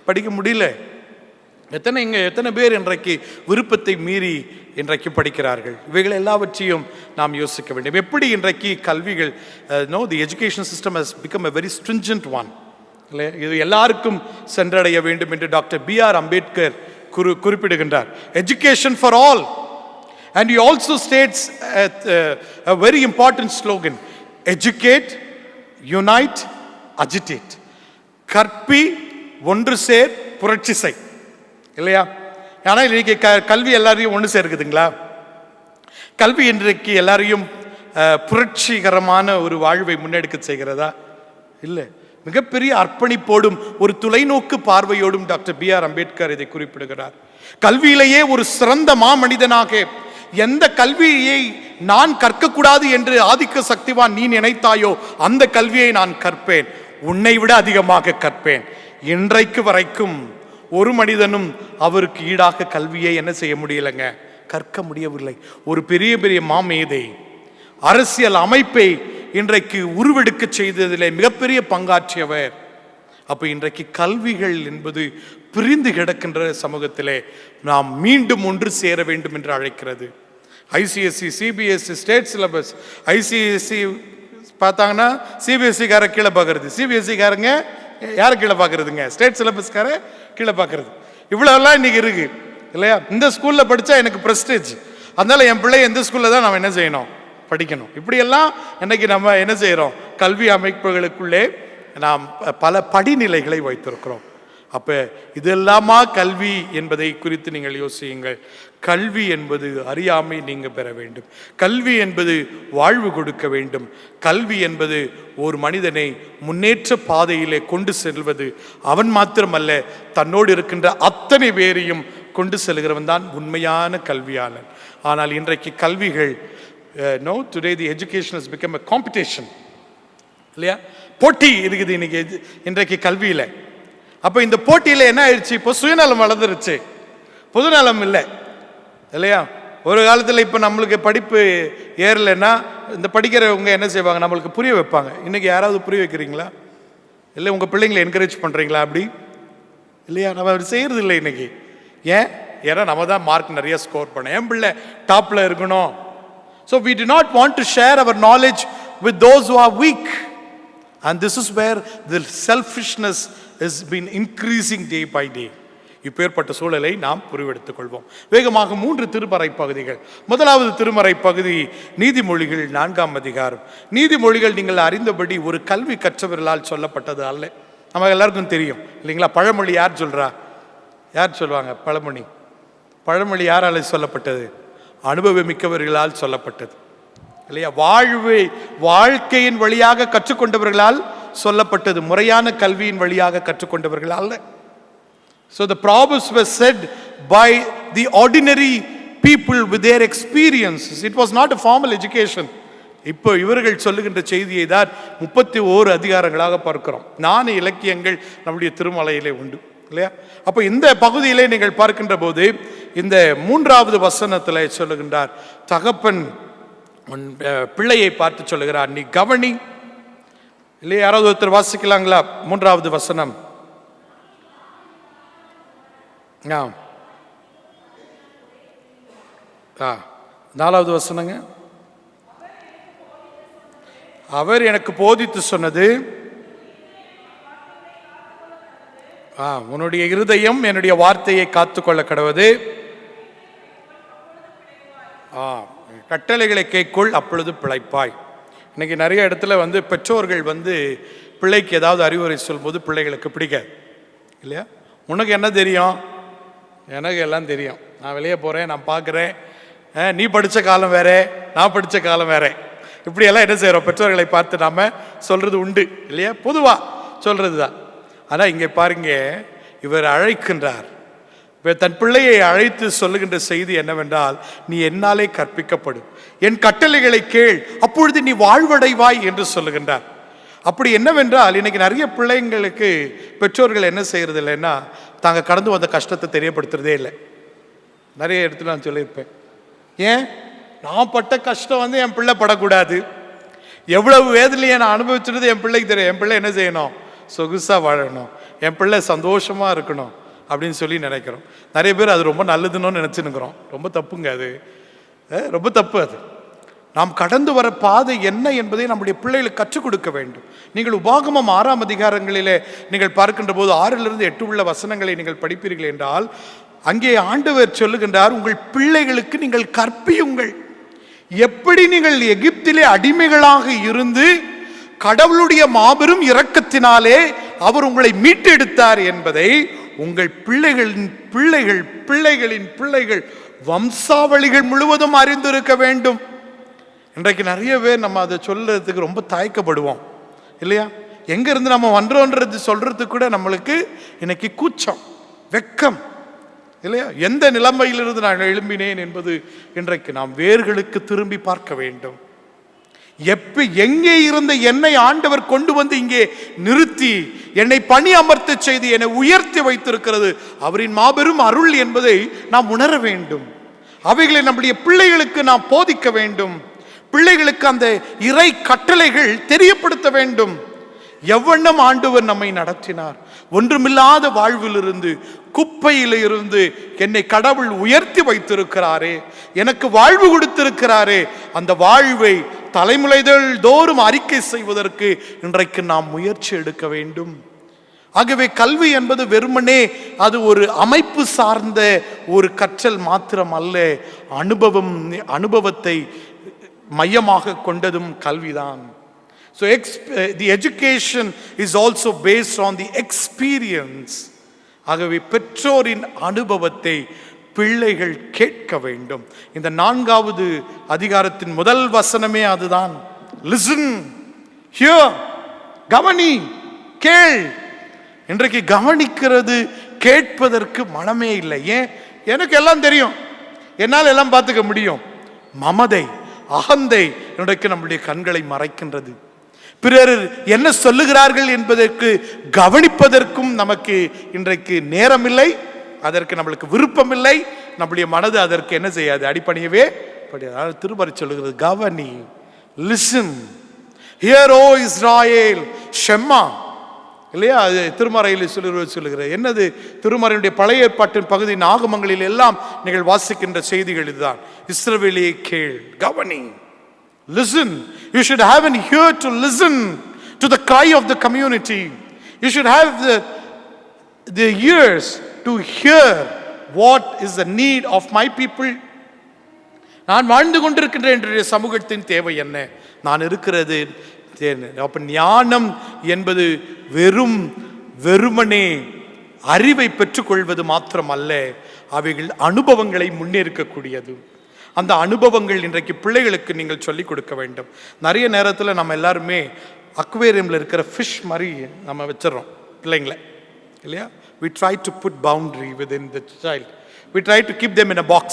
படிக்க முடியல. எத்தனை பேர் இன்றைக்கு விருப்பத்தை மீறி இன்றைக்கு படிக்கிறார்கள்? இவைகள் எல்லாவற்றையும் நாம் யோசிக்க வேண்டும். எப்படி இன்றைக்கு கல்விகள் the education system has become a very stringent one, இல்லை? இது எல்லாருக்கும் சென்றடைய வேண்டும் என்று டாக்டர் B.R. அம்பேத்கர் குறிப்பிடுகின்றார். Education for all. And he also states a very important slogan, educate, unite, agitate. கற்பி, ஒன்று சேர், புரட்சி செய், இல்லையா? ஆனால் இன்னைக்கு கல்வி எல்லாரையும் ஒன்று சேர்க்குதுங்களா? கல்வி இன்றைக்கு எல்லாரையும் புரட்சிகரமான ஒரு வாழ்வை முன்னெடுக்க செய்கிறதா? இல்லை. மிகப்பெரிய அர்ப்பணிப்போடும் ஒரு தொலைநோக்கு பார்வையோடும் டாக்டர் B.R. அம்பேத்கர் இதை குறிப்பிடுகிறார். கல்வியிலேயே ஒரு சிறந்த மாமனிதனாக, எந்த கல்வியை நான் கற்கக்கூடாது என்று ஆதிக்க சக்திவான் நீ நினைத்தாயோ அந்த கல்வியை நான் கற்பேன், உன்னை விட அதிகமாக கற்பேன். இன்றைக்கு வரைக்கும் ஒரு மனிதனும் அவருக்கு ஈடாக கல்வியை என்ன செய்ய முடியலைங்க, கற்க முடியவில்லை. ஒரு பெரிய பெரிய மாமேதை அரசியல் அமைப்பை இன்றைக்கு உருவெடுக்க செய்ததிலே மிகப்பெரிய பங்காற்றியவர். அப்ப இன்றைக்கு கல்விகள் என்பது பிரிந்து கிடக்கின்ற சமூகத்திலே நாம் மீண்டும் ஒன்று சேர வேண்டும் என்று அழைக்கிறது. ICSE, CBSE, state syllabus. ICSE பார்த்தாங்கன்னா CBSE கார கீழே பார்க்கறது, CBSE காரங்க யாரை கீழே பார்க்கறதுங்க, ஸ்டேட் சிலபஸ்கார கீழே பார்க்கறது. இவ்வளோலாம் இன்னைக்கு இருக்கு, இல்லையா? இந்த ஸ்கூல்ல படித்தா எனக்கு ப்ரெஸ்டேஜ், அதனால என் பிள்ளை எந்த ஸ்கூலில் தான் நாம் என்ன செய்யணும், படிக்கணும். இப்படியெல்லாம் இன்னைக்கு நம்ம என்ன செய்கிறோம், கல்வி அமைப்புகளுக்குள்ளே நாம் பல படிநிலைகளை வைத்திருக்கிறோம். அப்போ இதெல்லாமா கல்வி என்பதை குறித்து நீங்கள் யோசியுங்கள். கல்வி என்பது அறியாமை நீங்க பெற வேண்டும். கல்வி என்பது வாழ்வு கொடுக்க வேண்டும். கல்வி என்பது ஒரு மனிதனை முன்னேற்ற பாதையிலே கொண்டு செல்வது. அவன் மாத்திரமல்ல, தன்னோடு இருக்கின்ற அத்தனை பேரையும் கொண்டு செல்கிறவன் தான் உண்மையான கல்வியாளன். ஆனால் இன்றைக்கு கல்விகள் today the education has become a competition, இல்லையா? போட்டி இருக்குது இன்னைக்கு இன்றைக்கு கல்வியில். அப்போ இந்த போட்டியில் என்ன ஆயிடுச்சு, இப்போ சுயநலம் வளர்ந்துருச்சு, பொதுநலம் இல்லை, இல்லையா? ஒரு காலத்தில் இப்போ நம்மளுக்கு படிப்பு ஏறலைன்னா இந்த படிக்கிறவங்க என்ன செய்வாங்க, நம்மளுக்கு புரிய வைப்பாங்க. இன்னைக்கு யாராவது புரிய வைக்கிறீங்களா? இல்லை உங்கள் பிள்ளைங்களை என்கரேஜ் பண்ணுறீங்களா? அப்படி இல்லையா? நம்ம அப்படி செய்கிறது இல்லை இன்னைக்கு. ஏன்னா நம்ம தான் மார்க் நிறைய ஸ்கோர் பண்ண, என் பிள்ளை டாப்பில் இருக்கணும். So we do not want to share our knowledge with those who are weak. And this is where the selfishness has been increasing day by day. இப்பேற்பட்ட சூழலை நாம் புரிவெடுத்துக் கொள்வோம். வேகமாக 3 திருமறை பகுதிகள். முதலாவது திருமறை பகுதி நீதிமொழிகள் 4ஆம் அதிகாரம். நீதிமொழிகள் நீங்கள் அறிந்தபடி ஒரு கல்வி கற்றவர்களால் சொல்லப்பட்டது அல்ல. நம்ம எல்லாருக்கும் தெரியும் இல்லைங்களா? பழமொழி யார் சொல்றா? யார் சொல்லுவாங்க பழமொழி? பழமொழி யாரால் சொல்லப்பட்டது? அனுபவமிக்கவர்களால் சொல்லப்பட்டது இல்லையா? வாழ்க்கையின் வழியாக கற்றுக்கொண்டவர்களால் சொல்லப்பட்டது, முறையான கல்வியின் வழியாக கற்றுக்கொண்டவர்கள் அல்ல. So the proverbs were said by the ordinary people with their experiences. It was not a formal education. இப்போ இவர்கள் சொல்லுகின்ற செய்தியை தான் 31 அதிகாரங்களாக பார்க்கிறோம். 4 இலக்கியங்கள் நம்முடைய திருமலையிலே உண்டு இல்லையா? அப்போ இந்த பகுதியிலே நீங்கள் பார்க்கின்ற போது இந்த 3வது வசனத்தில் சொல்லுகின்றார், தகப்பன் பிள்ளையை பார்த்து சொல்லுகிறார், நீ கவனி இல்லையா? யாராவது ஒருத்தர் வாசிக்கலாங்களா 3வது வசனம்? 4வது வசனங்க. அவர் எனக்கு போதித்து சொன்னது, உன்னுடைய இருதயம் என்னுடைய வார்த்தையை காத்துக்கொள்ள கடவது, கட்டளைகளை கைக்கொள், அப்பொழுது பிழைப்பாய். இன்னைக்கு நிறைய இடத்துல பெற்றோர்கள் பிள்ளைக்கு ஏதாவது அறிவுரை சொல்லும்போது பிள்ளைகளுக்கு பிடிக்காது இல்லையா? உனக்கு என்ன தெரியும்? எனக்கு எல்லாம் தெரியும், நான் வெளியே போகிறேன், நான் பார்க்குறேன், நீ படித்த காலம் வேற, நான் படித்த காலம் வேற, இப்படியெல்லாம் என்ன செய்கிறோம்? பெற்றோர்களை பார்த்து நாம் சொல்கிறது உண்டு இல்லையா? பொதுவாக சொல்கிறது தான். ஆனால் இங்கே பாருங்க, இவர் அழைக்கின்றார். தன் பிள்ளையை அழைத்து சொல்லுகின்ற செய்தி என்னவென்றால், நீ என்னாலே கற்பிக்கப்படும், என் கட்டளைகளை கேள், அப்பொழுது நீ வாழ்வடைவாய் என்று சொல்லுகின்றார். அப்படி என்னவென்றால், இன்னைக்கு நிறைய பிள்ளைங்களுக்கு பெற்றோர்கள் என்ன செய்யறது இல்லைன்னா, தாங்க கடந்து வந்த கஷ்டத்தை தெரியப்படுத்துறதே இல்லை. நிறைய இடத்துல நான் சொல்லியிருப்பேன், ஏன் நான் பட்ட கஷ்டம் என் பிள்ளை படக்கூடாது, எவ்வளவு வேதனையை நான் அனுபவிச்சுறது என் பிள்ளைக்கு தெரியும். என் பிள்ளை என்ன செய்யணும்? சொகுசாக வாழணும், என் பிள்ளை சந்தோஷமாக இருக்கணும் அப்படின்னு சொல்லி நினைக்கிறோம். நிறைய பேர் அது ரொம்ப நல்லதுன்னு நினச்சினுக்கிறோம். ரொம்ப தப்புங்க, அது ரொம்ப தப்பு. அது நாம் கடந்து வர பாதை என்ன என்பதை நம்முடைய பிள்ளைகளுக்கு கற்றுக் கொடுக்க வேண்டும். நீங்கள் உபாகமம் 6ஆம் அதிகாரங்களிலே நீங்கள் பார்க்கின்ற போது 6லிருந்து 8 உள்ள வசனங்களை நீங்கள் படிப்பீர்கள் என்றால், அங்கே ஆண்டவர் சொல்லுகின்றார், உங்கள் பிள்ளைகளுக்கு நீங்கள் கற்பியுங்கள், எப்படி நீங்கள் எகிப்திலே அடிமைகளாக இருந்து கடவுளுடைய மாபெரும் இரக்கத்தினாலே அவர் உங்களை மீட்டெடுத்தார் என்பதை உங்கள் பிள்ளைகளின் பிள்ளைகள் பிள்ளைகளின் பிள்ளைகள் வம்சாவளிகள் முழுவதும் அறிந்திருக்க வேண்டும். இன்றைக்கு நிறைய பேர் நம்ம அதை சொல்றதுக்கு ரொம்ப தயக்கப்படுவோம் இல்லையா? எங்கேருந்து நம்ம வந்தோன்றது சொல்றதுக்கு கூட நம்மளுக்கு இன்னைக்கு கூச்சம், வெக்கம் இல்லையா? எந்த நிலைமையிலிருந்து நான் எழும்பினேன் என்பது இன்றைக்கு நாம் வேர்களுக்கு திரும்பி பார்க்க வேண்டும். எங்கே இருந்த என்னை ஆண்டவர் கொண்டு வந்து இங்கே நிறுத்தி என்னை பணி அமர்த்த செய்து என்னை உயர்த்தி வைத்திருக்கிறது அவரின் மாபெரும் அருள் என்பதை நாம் உணர வேண்டும். அவைகளை நம்முடைய பிள்ளைகளுக்கு நாம் போதிக்க வேண்டும். பிள்ளைகளுக்கு அந்த இறை கட்டளைகள் தெரியப்படுத்த வேண்டும். எவ்வண்ணம் ஆண்டவர் நம்மை நடத்தினார், ஒன்றுமில்லாத வாழ்விலிருந்து, குப்பையிலிருந்து என்னை கடவுள் உயர்த்தி வைத்திருக்கிறாரே, எனக்கு வாழ்வு கொடுத்திருக்கிறாரே, அந்த வாழ்வை தலைமுறைகள் தோறும் அறிக்கை செய்வதற்கு இன்றைக்கு நாம் முயற்சி எடுக்க வேண்டும். ஆகவே கல்வி என்பது வெறுமனே அது ஒரு அமைப்பு சார்ந்த ஒரு கற்றல் மாத்திரம் அல்ல, அனுபவத்தை மையமாக கொண்டதும் கல்விதான். So the education is also based on the experience. ஆகவே பெற்றோரின் அனுபவத்தை பிள்ளைகள் கேட்க வேண்டும். இந்த 4வது அதிகாரத்தின் முதல் வசனமே அதுதான். லிசன், ஹியர், கவனி, கேள். இன்றைக்கு கவனிக்கிறது கேட்பதற்கு மனமே இல்லை. ஏன்? எனக்கு எல்லாம் தெரியும், என்னால் எல்லாம் பார்த்துக்க முடியும். மமதை, அகந்தை இன்றைக்கு நம்முடைய கண்களை மறைக்கின்றது. பிறர் என்ன சொல்லுகிறார்கள் என்பதற்கு கவனிப்பதற்கும் நமக்கு இன்றைக்கு நேரமில்லை, அதற்கு நம்மளுக்கு விருப்பம் இல்லை. நம்முடைய மனது அதற்கு என்ன செய்யாது? அடிப்பணியவே படியாது. திருமறை சொல்லுகிறது, கவனி, லிசன், ஹியர் ஓ இஸ்ராயேல், ஷெம்மா இல்லையா? அது திருமறையில் சொல்லுகிறது. என்னது? திருமறையுடைய பழைய ஏற்பாட்டின் பகுதி ஆகமங்களில் எல்லாம் நீங்கள் வாசிக்கின்ற செய்திகள் இதுதான். இஸ்ரவேலே கேள், கவனி, listen. You should have an ear to listen to the cry of the community. You should have the ears to hear what is the need of my people. நான் வாழ்ந்து கொண்டிருக்கின்ற என்னுடைய சமூகத்தின் தேவை என்ன, நான் இருக்கிறது. அப்ப ஞானம் என்பது வெறுமனே அறிவை பெற்றுக்கொள்வது மாத்திரம் அல்ல, அவைகள் அனுபவங்களை முன்னேற்கக்கூடியது. அந்த அனுபவங்கள் இன்றைக்கு பிள்ளைகளுக்கு நீங்கள் சொல்லிக் கொடுக்க வேண்டும். நிறைய நேரத்தில் நம்ம எல்லாருமே அக்வேரியமில் இருக்கிற ஃபிஷ் மாதிரி நம்ம வச்சிடறோம் பிள்ளைங்களை, இல்லையா? We try to put boundary within the child. We try to keep them in a box.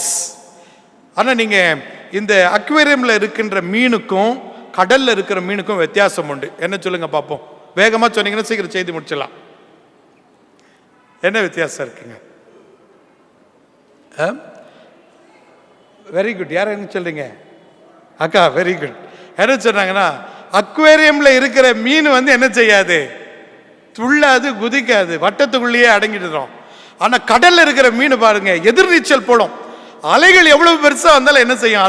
ஆனால் நீங்கள் இந்த அக்வேரியமில் இருக்கின்ற மீனுக்கும் கடலில் இருக்கிற மீனுக்கும் வித்தியாசம் உண்டு. என்ன சொல்லுங்க பார்ப்போம். வேகமாக சொன்னீங்கன்னா சீக்கிரம் செய்து முடிச்சிடலாம். என்ன வித்தியாசம் இருக்குங்க? Very good. யார் என்ன சொல்றீங்க? அக்கா வெரி குட். என்ன சொன்னாங்கன்னா, அக்வேரியமில் இருக்கிற மீன் என்ன செய்யாது, துள்ளாது, குதிக்காது, வட்டத்துக்குள்ளேயே அடங்கிடுறோம். ஆனால் கடலில் இருக்கிற மீன் பாருங்க, எதிர்நீச்சல் போடும். அலைகள் எவ்வளவு பெருசாக வந்தாலும் என்ன செய்யும்,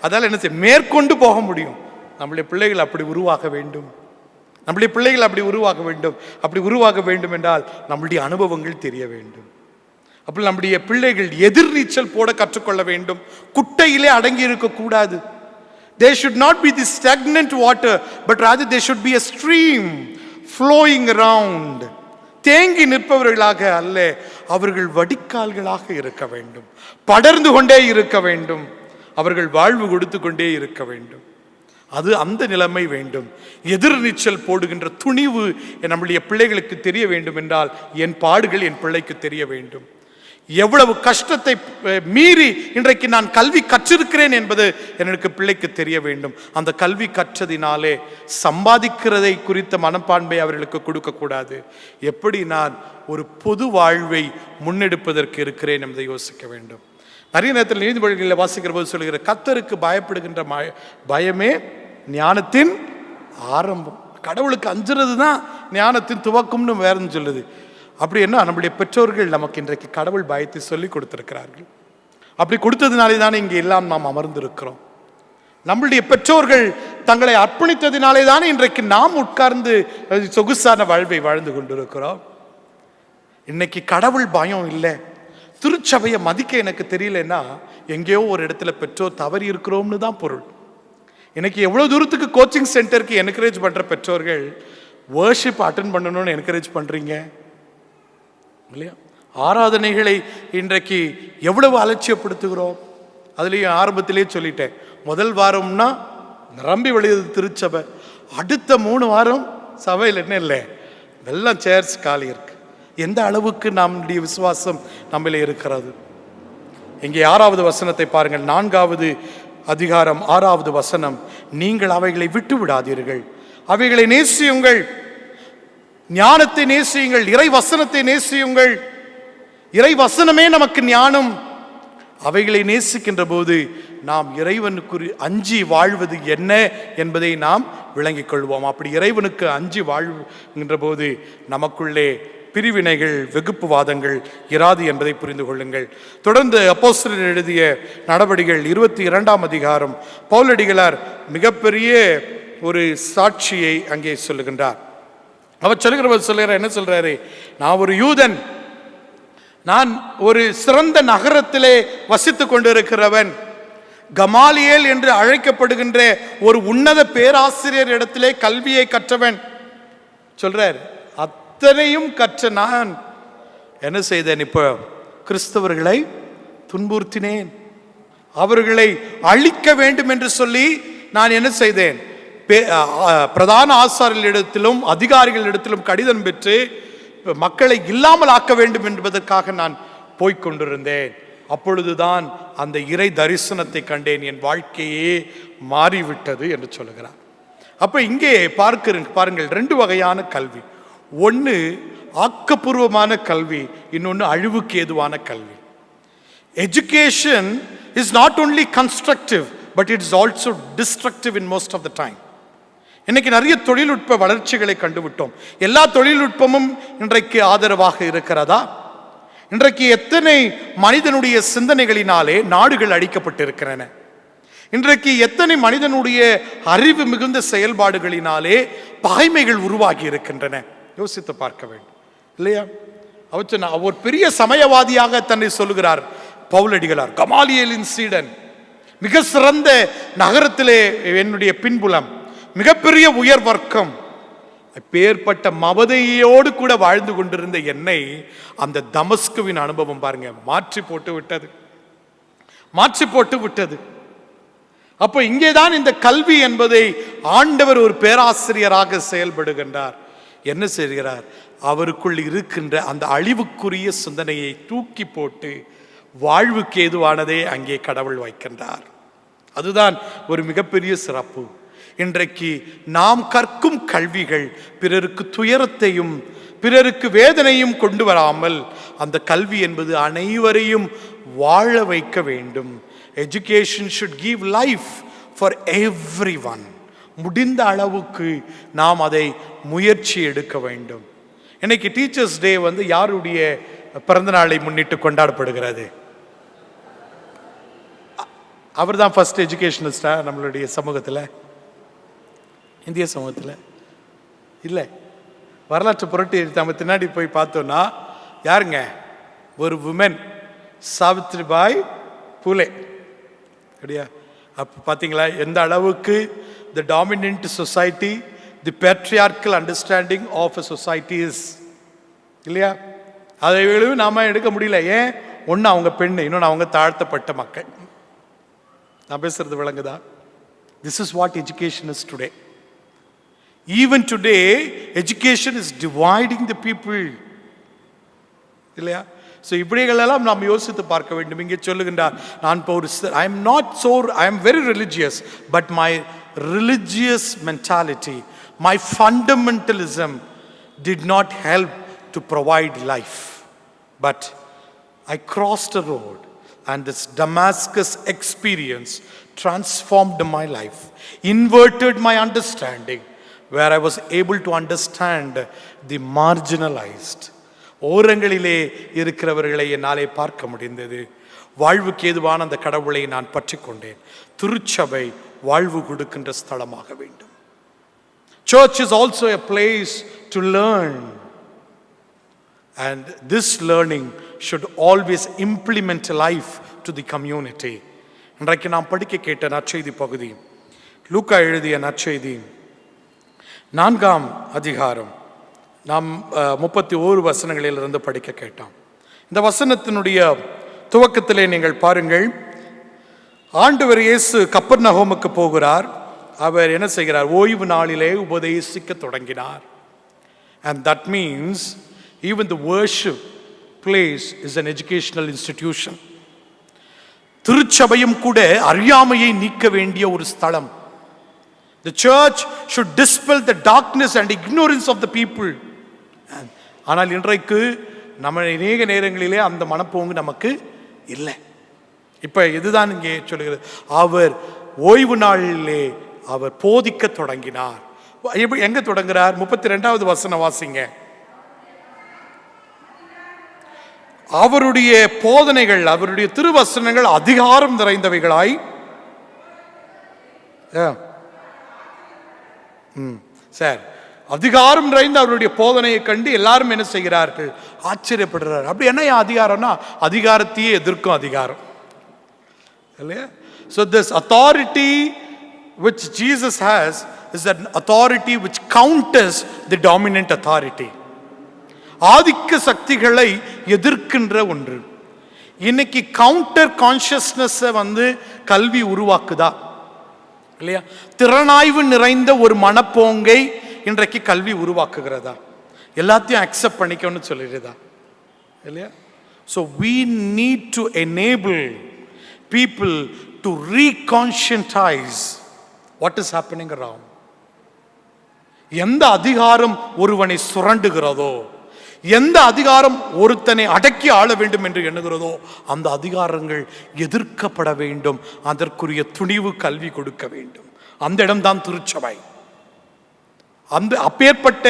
அதால் என்ன செய்யும், மேற்கொண்டு போக முடியும். நம்முடைய பிள்ளைகள் அப்படி உருவாக வேண்டும். நம்முடைய பிள்ளைகள் அப்படி உருவாக வேண்டும். அப்படி உருவாக வேண்டும் என்றால் நம்முடைய அனுபவங்கள் தெரிய வேண்டும். அப்படி நம்முடைய பிள்ளைகள் எதிர்நீச்சல் போட கற்றுக்கொள்ள வேண்டும். குட்டையிலே அடங்கி இருக்கக்கூடாது. They should not be the stagnant water, but rather they should be a stream flowing around. தேங்கி நிற்பவர்களாக அல்ல, அவர்கள் வடிகால்களாக இருக்க வேண்டும். படர்ந்து கொண்டே இருக்க வேண்டும். அவர்கள் வாழ்வு கொடுத்து கொண்டே இருக்க வேண்டும். அது அந்த நிலைமை வேண்டும். எதிர்நீச்சல் போடுகின்ற துணிவு நம்முடைய பிள்ளைகளுக்கு தெரிய வேண்டும் என்றால் என் பாடுகள் என் பிள்ளைக்கு தெரிய வேண்டும். எவ்வளவு கஷ்டத்தை மீறி இன்றைக்கு நான் கல்வி கற்றிருக்கிறேன் என்பது எனக்கு பிள்ளைக்கு தெரிய வேண்டும். அந்த கல்வி கற்றதினாலே சம்பாதிக்கிறதை குறித்த மனப்பான்மை அவர்களுக்கு கொடுக்கக்கூடாது. எப்படி நான் ஒரு பொது வாழ்வை முன்னெடுப்பதற்கு இருக்கிறேன் என்பதை யோசிக்க வேண்டும். நிறைய நேரத்தில் நீதிமொழிகளில் வாசிக்கிற போது சொல்லுகிற, கர்த்தருக்கு பயப்படுகின்ற பயமே ஞானத்தின் ஆரம்பம். கடவுளுக்கு அஞ்சுறது தான் ஞானத்தின் துவக்கம்னு வேறுன்னு சொல்லுது. அப்படி என்ன, நம்முடைய பெற்றோர்கள் நமக்கு இன்றைக்கு கடவுள் பயத்தை சொல்லி கொடுத்திருக்கிறார்கள். அப்படி கொடுத்ததுனாலே தானே இங்கே எல்லாம் நாம் அமர்ந்திருக்கிறோம். நம்முடைய பெற்றோர்கள் தங்களை அர்ப்பணித்ததினாலே தானே இன்றைக்கு நாம் உட்கார்ந்து சொகுசான வாழ்வை வாழ்ந்து கொண்டிருக்கிறோம். இன்னைக்கு கடவுள் பயம் இல்லை, திருச்சபையை மதிக்க எனக்கு தெரியலன்னா எங்கேயோ ஒரு இடத்துல பெற்றோர் தவறி இருக்கிறோம்னு தான் பொருள். இன்னைக்கு எவ்வளோ தூரத்துக்கு கோச்சிங் சென்டருக்கு என்கரேஜ் பண்ணுற பெற்றோர்கள் வர்ஷிப் அட்டன் பண்ணணும்னு என்கரேஜ் பண்ணுறீங்க இல்லையா? ஆராதனைகளை இன்றைக்கு எவ்வளவு அலட்சியப்படுத்துகிறோம். அதுலேயும் ஆரம்பத்திலே சொல்லிட்டேன், முதல் வாரம்னா நிரம்பி வழியது திருச்சபை, அடுத்த 3 வாரம் சபையில் என்ன இல்லை, எல்லாம் சேர்ஸ் காலி இருக்கு. எந்த அளவுக்கு நம்முடைய விசுவாசம் நம்மளே இருக்கிறது? இங்கே 6வது வசனத்தை பாருங்கள். 4வது அதிகாரம் 6வது வசனம். நீங்கள் அவைகளை விட்டு விடாதீர்கள், அவைகளை நேசியுங்கள், ஞானத்தை நேசியுங்கள், இறை வசனத்தை நேசியுங்கள். இறை வசனமே நமக்கு ஞானம். அவைகளை நேசிக்கின்ற போது நாம் இறைவனுக்கு அஞ்சி வாழ்வது என்ன என்பதை நாம் விளங்கிக் கொள்வோம். அப்படி இறைவனுக்கு அஞ்சி வாழ்கின்ற போது நமக்குள்ளே பிரிவினைகள், வெகுப்புவாதங்கள் இராது என்பதை புரிந்து கொள்ளுங்கள். தொடர்ந்து அப்போஸ்தலர் எழுதிய நடவடிக்கைகள் 22ஆம் அதிகாரம் பவுலடிகளார் மிகப்பெரிய ஒரு சாட்சியை அங்கே சொல்லுகின்றார். அவர் சொல்லுகிற என்ன சொல்றாரு, நான் ஒரு யூதன், நான் ஒரு சிறந்த நகரத்திலே வசித்துக் கொண்டிருக்கிறவன், கமாலியேல் என்று அழைக்கப்படுகின்ற ஒரு உன்னத பேராசிரியர் இடத்திலே கல்வியை கற்றவன் சொல்றார். அத்தனையும் கற்ற நான் என்ன செய்தேன், இப்போ கிறிஸ்தவர்களை துன்புறுத்தினேன், அவர்களை அழிக்க வேண்டும் என்று சொல்லி நான் என்ன செய்தேன், பிரதான ஆசாரியர்களிடத்திலும் அதிகாரிகளிடத்திலும் கடிதம் பெற்று மக்களை இல்லாமல் ஆக்க வேண்டும் என்பதற்காக நான் போய்கொண்டிருந்தேன். அப்பொழுதுதான் அந்த இறை தரிசனத்தை கண்டேன், என் வாழ்க்கையே மாறிவிட்டது என்று சொல்லுகிறார். அப்ப இங்கே பாருங்கள் 2 வகையான கல்வி. ஒன்று ஆக்கப்பூர்வமான கல்வி, இன்னொன்று அழிவுக்கு ஏதுவான கல்வி. Education is not only constructive but it is also destructive in most of the time. இன்னைக்கு நிறைய தொழில்நுட்ப வளர்ச்சிகளை கண்டுவிட்டோம். எல்லா தொழில்நுட்பமும் இன்றைக்கு ஆதரவாக இருக்கிறதா? இன்றைக்கு எத்தனை மனிதனுடைய சிந்தனைகளினாலே நாடுகள் அழிக்கப்பட்டிருக்கின்றன. இன்றைக்கு எத்தனை மனிதனுடைய அறிவு மிகுந்த செயல்பாடுகளினாலே பகைமைகள் உருவாகி இருக்கின்றன. யோசித்து பார்க்க வேண்டும் இல்லையா? அவர் சொன்ன ஒரு பெரிய சமயவாதியாக தன்னை சொல்லுகிறார் பவுலடிகளார். கமாலியலின் சீடன், மிக சிறந்த நகரத்திலே என்னுடைய பின்புலம், மிகப்பெரிய உயர் வர்க்கம், பேர்பட்ட மமதையோடு கூட வாழ்ந்து கொண்டிருந்த என்னை அந்த தமஸ்குவின் அனுபவம் பாருங்க மாற்றி போட்டு விட்டது. அப்போ இங்கேதான் இந்த கல்வி என்பதை ஆண்டவர் ஒரு பேராசிரியராக செயல்படுகின்றார். என்ன செய்கிறார்? அவருக்குள் இருக்கின்ற அந்த அழிவுக்குரிய சிந்தனையை தூக்கி போட்டு வாழ்வுக்கு ஏதுவானதை அங்கே கடவுள் வைக்கின்றார். அதுதான் ஒரு மிகப்பெரிய சிறப்பு. இன்றைக்கு நாம் கற்கும் கல்விகள் பிறருக்கு துயரத்தையும் பிறருக்கு வேதனையும் கொண்டு வராமல் அந்த கல்வி என்பது அனைவரையும் வாழ வைக்க வேண்டும். Education should give life for everyone. முடிந்த அளவுக்கு நாம் அதை முயற்சி எடுக்க வேண்டும். இன்னைக்கு டீச்சர்ஸ் டே யாருடைய பிறந்த நாளை முன்னிட்டு கொண்டாடப்படுகிறது? அவர் தான் ஃபர்ஸ்ட் எஜுகேஷனிஸ்டா நம்மளுடைய சமூகத்தில், இந்திய சமூகத்தில்? இல்லை, வரலாற்று புரட்டி நம்ம பின்னாடி போய் பார்த்தோன்னா யாருங்க? ஒரு உமன், சாவித்ரிபாய் பூலே. அப்படியா? அப்போ பார்த்தீங்களா எந்த அளவுக்கு the dominant society, the patriarchal understanding of a society is, இல்லையா? அதை நாம எடுக்க முடியல. ஏன்? ஒன்று அவங்க பெண்ணு, இன்னொன்று அவங்க தாழ்த்தப்பட்ட மக்கள். நான் பேசுறது விளங்குதா? This is what education is today. Even today, education is dividing the people. இல்லையா? ஸோ இப்படிகளெல்லாம் நாம் யோசித்து பார்க்க வேண்டும். இங்கே சொல்லுகின்றார், நான் இப்போ I am very religious, but my religious mentality, my fundamentalism did not help to provide life. But I crossed a road and this Damascus experience transformed my life, inverted my understanding, where I was able to understand the marginalized. ஓரங்களிலே இருக்கிறவர்களை என்னாலே பார்க்க முடிந்தது. வாழ்வுக்கு ஏதுவான அந்த கடவுளை நான் பற்றி கொண்டேன். திருச்சபை வாழ்வு கொடுக்கின்ற ஸ்தலமாக வேண்டும். Church is also a place to learn, and this learning should always implement life to the community. இன்றைக்கு நாம் படிக்க கேட்ட நற்செய்தி பகுதி லூக்கா எழுதிய நற்செய்தி 4ஆம் அதிகாரம். நாம் 31 வசனங்களிலிருந்து படிக்க கேட்டோம். இந்த வசனத்தினுடைய துவக்கத்திலே நீங்கள் பாருங்கள், ஆண்டவர் இயேசு கப்பர்நகோமுக்கு போகிறார். அவர் என்ன செய்கிறார்? ஓய்வு நாளிலே உபதேசிக்க தொடங்கினார். And that means even the worship place is an educational institution. திருச்சபையும் கூட அறியாமையை நீக்க வேண்டிய ஒரு ஸ்தலம். The church should dispel the darkness and ignorance of the people. ஆனால் இன்றைக்கு நம்ம அநேக நேரங்களிலே அந்த மனப்போங்கு நமக்கு இல்லை. இப்ப இதுதான் இங்கே சொல்லுகிறது. அவர் ஓய்வு நாளிலே அவர் போதிக்க தொடங்கினார். எங்க தொடங்குறார்? 32வது வசனம் வாசிங்க. அவருடைய போதனைகள், அவருடைய திருவசனங்கள் அதிகாரம் நிறைந்தவைகளாய். சார், அதிகாரம் நிறைந்த அவருடைய போதனையை கண்டு எல்லாரும் என்ன செய்கிறார்கள்? ஆச்சரியப்படுறார். அப்படி என்ன அதிகாரம்னா, அதிகாரத்தையே எதிர்க்கும் அதிகாரம் இல்லையா? So this authority which Jesus has is an authority which counters the dominant authority. ஆதிக்க சக்திகளை எதிர்க்கின்ற ஒன்று. இன்னைக்கு கவுண்டர் கான்சியஸ்னஸ் கல்வி உருவாக்குதா இல்லையா? திறனாய்வு நிறைந்த ஒரு மனப்போங்கை இன்றைக்கு கல்வி உருவாக்குகிறதா? எல்லாத்தையும் அக்செப்ட் பண்ணிக்கணும்னு சொல்லிடுதா இல்லையா? So we need to enable people to reconscientize what is happening around. எந்த அதிகாரம் ஒருவனை சுரண்டுகிறதோ, எந்த அதிகாரம் ஒருத்தனை அடக்கி ஆள வேண்டும் என்று எண்ணுகிறதோ, அந்த அதிகாரங்கள் எதிர்க்கப்பட வேண்டும். அதற்குரிய துணிவு கல்வி கொடுக்க வேண்டும். அந்த இடம்தான் திருச்சபை. அந்த அப்பேற்பட்ட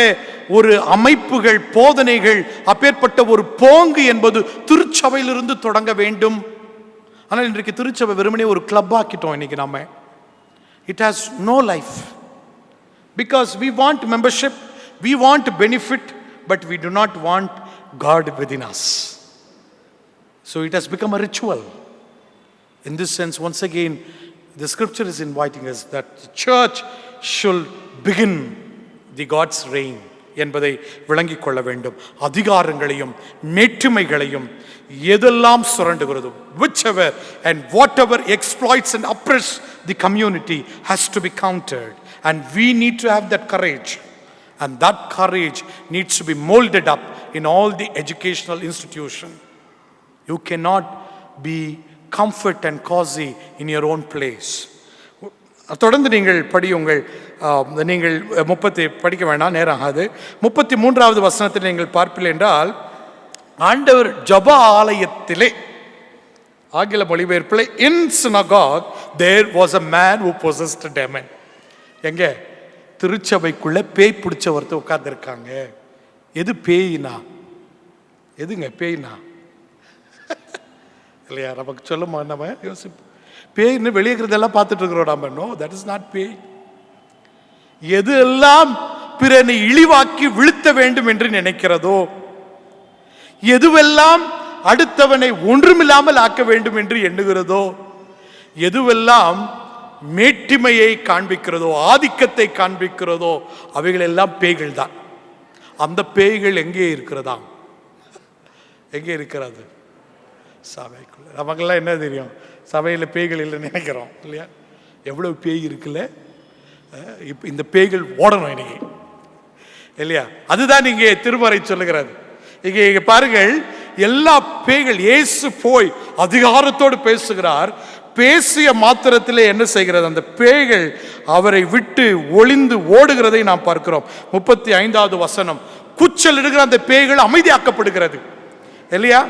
ஒரு அமைப்புகள், போதனைகள், அப்பேற்பட்ட ஒரு போங்கு என்பது திருச்சபையிலிருந்து தொடங்க வேண்டும். ஆனால் இன்றைக்கு திருச்சபை வெறுமனே ஒரு கிளப் ஆக்கிட்டோம். இன்னைக்கு நம்ம it has no life. Because we want membership, we want benefit, but we do not want God within us. So it has become a ritual. In this sense, once again, the scripture is inviting us that the church should begin the God's reign என்பதை விளங்கிக் கொள்ள வேண்டும். அதிகாரங்களையும் மேற்றுமைகளையும் எதெல்லாம் சுரண்டுகிறதோ, whichever and whatever exploits and oppress the community has to be countered, and we need to have that courage, and that courage needs to be molded up in all the educational institution. You cannot be comfort and cozy in your own place. தொடர்ந்து நீங்கள் படியுங்கள். நீங்கள் 30 படிக்க வேண்டாம், நேரம் ஆகாது. 33வது வசனத்தில் நீங்கள் பார்ப்பீர்கள் என்றால், ஆண்டவர் ஜெப ஆலயத்திலே, ஆங்கில மொழிபெயர்ப்பில், in synagogue there was a man who possessed a demon. எங்க? திருச்சபைக்குள்ள பேய் பிடிச்ச ஒருத்தர் உட்கார்ந்து இருக்காங்க. எது பேயினா? எதுங்க பேயினா? இல்லையா? நமக்கு சொல்லுமா? நம்ம யோசிப்போம். பேய்னு வெளியேறதெல்லாம் பார்த்துட்டு இருக்கிறோம் நம்ம. நோ, தட் இஸ் நாட் பேய். எது எல்லாம் பிறனை இழிவாக்கி வீழ்த்த வேண்டும் என்று நினைக்கிறதோ, எதுவெல்லாம் அடுத்தவனை ஒன்றுமில்லாமல் ஆக்க வேண்டும் என்று எண்ணுகிறதோ, எதுவெல்லாம் மேட்டிமையை காண்பிக்கிறதோ, ஆதிக்கத்தை காண்பிக்கிறதோ, அவைகள் எல்லாம் பேய்கள் தான். அந்த பேய்கள் எங்கே இருக்கிறதா? எங்கே இருக்கிறது? சபைக்குள்ள. நமக்கெல்லாம் என்ன தெரியும்? சபையில் பேய்கள் இல்லைன்னு நினைக்கிறோம் இல்லையா? எவ்வளவு பேய் இருக்குல்ல. இப்போ இந்த பேய்கள் ஓடணும் இன்னைக்கு இல்லையா? அதுதான் இங்கே திருமறை சொல்லுகிறது. இங்கே பாருங்கள், எல்லா பேய்கள், இயேசு போய் அதிகாரத்தோடு பேசுகிறார். பேசிய மாத்திரத்திலே என்ன செய்கிறது? அந்த பேய்கள் அவரை விட்டு ஒளிந்து ஓடுகிறதை நாம் பார்க்கிறோம். 35வது வசனம், கூச்சல் இடுகிற அந்த பேய்கள் அமைதியாக்கப்படுகிறது இல்லையா?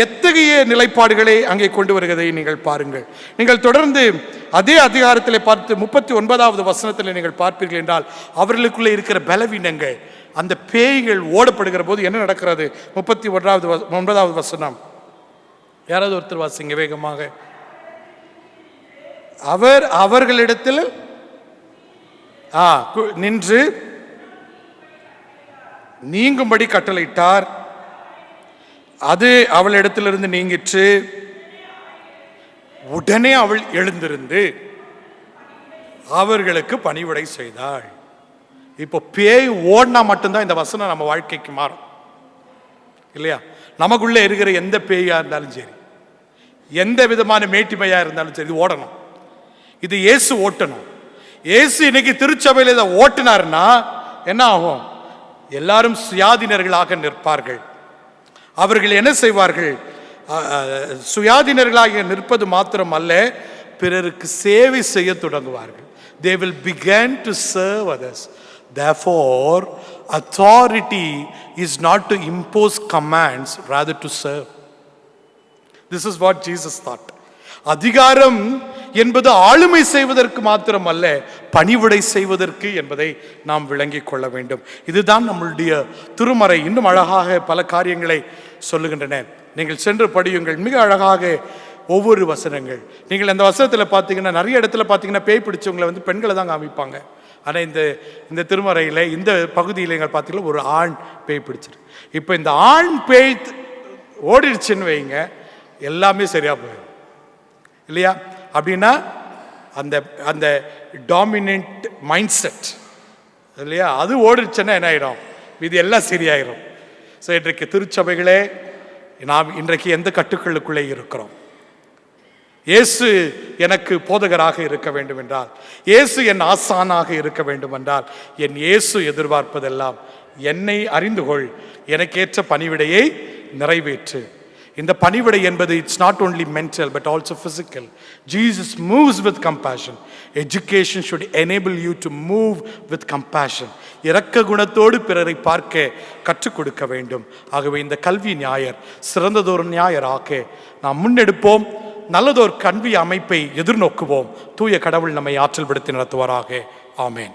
எத்தகைய நிலைப்பாடுகளை அங்கே கொண்டு வருகிறதை நீங்கள் பாருங்கள். நீங்கள் தொடர்ந்து அதே அதிகாரத்தில் பார்த்து 39வது வசனத்தில் நீங்கள் பார்ப்பீர்கள் என்றால், அவர்களுக்குள்ளே இருக்கிற பலவீனங்கள், அந்த பேய்கள் ஓடப்படுகிற போது என்ன நடக்கிறது? 39வது வசனம், யாராவது ஒருத்தர் வாசிங்க வேகமாக. அவர் அவர்களிடத்தில் நின்று நீங்கும்படி கட்டளையிட்டார். அது அவளிடத்திலிருந்து நீங்கிற்று. உடனே அவள் எழுந்திருந்து அவர்களுக்கு பணிவிடை செய்தாள். இப்போ பேய் ஓடினா மட்டும்தான் இந்த வசனம் நம்ம வாழ்க்கைக்கு மாறும் இல்லையா? நமக்குள்ள இருக்கிற எந்த பேயா இருந்தாலும் சரி, எந்த விதமான மேட்டிமையா இருந்தாலும் சரி, இது ஓடணும். இது இயேசு ஓட்டணும். இயேசு இன்னைக்கு திருச்சபையில் இதை ஓட்டினார்னா என்ன ஆகும்? எல்லாரும் சுயாதீனர்களாக நிற்பார்கள். அவர்கள் என்ன செய்வார்கள்? சுயாதீனர்களாக நிற்பது மாத்திரம் அல்ல, பிறருக்கு சேவை செய்ய தொடங்குவார்கள். They will begin to serve others. Therefore, authority is not to impose commands, rather to serve. This is what Jesus thought. அதிகாரம் என்பது ஆளுமை செய்வதற்கு மாத்திரம் அல்ல, பணிவிடை செய்வதற்கு என்பதை நாம் விளங்கிக் கொள்ள வேண்டும். இதுதான் நம்மளுடைய திருமறை. இன்னும் அழகாக பல காரியங்களை சொல்லுகின்றன. நீங்கள் சென்று படியுங்கள். மிக அழகாக ஒவ்வொரு வசனங்கள். நீங்கள் அந்த வசனத்தில் பார்த்தீங்கன்னா, நிறைய இடத்துல பார்த்தீங்கன்னா பேய் பிடிச்சவங்களை பெண்களை தான் காமிப்பாங்க. ஆனால் இந்த திருமறையில் இந்த பகுதியில் நீங்கள் பார்த்தீங்கன்னா ஒரு ஆண் பேய் பிடிச்சிருக்கு. இப்போ இந்த ஆண் பேய் ஓடிடுச்சுன்னு வைங்க, எல்லாமே சரியாக போயிடும் இல்லையா? அப்படின்னா அந்த அந்த டாமினன்ட் மைண்ட் செட் இல்லையா, அது ஓடிடுச்சுன்னா என்ன ஆகிடும்? இது எல்லாம் சரியாயிடும். ஸோ இன்றைக்கு திருச்சபைகளே, நாம் இன்றைக்கு எந்த கட்டுக்களுக்குள்ளே இருக்கிறோம்? இயேசு எனக்கு போதகராக இருக்க வேண்டும் என்றால், இயேசு என் ஆசானாக இருக்க வேண்டும் என்றால், என் இயேசு எதிர்பார்ப்பதெல்லாம், என்னை அறிந்து கொள், எனக்கேற்ற பணிவிடையை நிறைவேற்று. இந்த பணிவிடை என்பது it's not only mental but also physical. Jesus moves with compassion. Education should enable you to move with compassion. இரக்க குணத்தோடு பிறரை பார்க்க கற்றுக் கொடுக்க வேண்டும். ஆகவே இந்த கல்வி ஞாயிறு சிறந்ததொரு ஞாயிறாக நாம் முன்னெடுப்போம். நல்லதொரு கல்வி அமைப்பை எதிர்நோக்குவோம். தூய கடவுள் நம்மை ஆற்றல் படுத்தி நடத்துவாராக. ஆமேன்.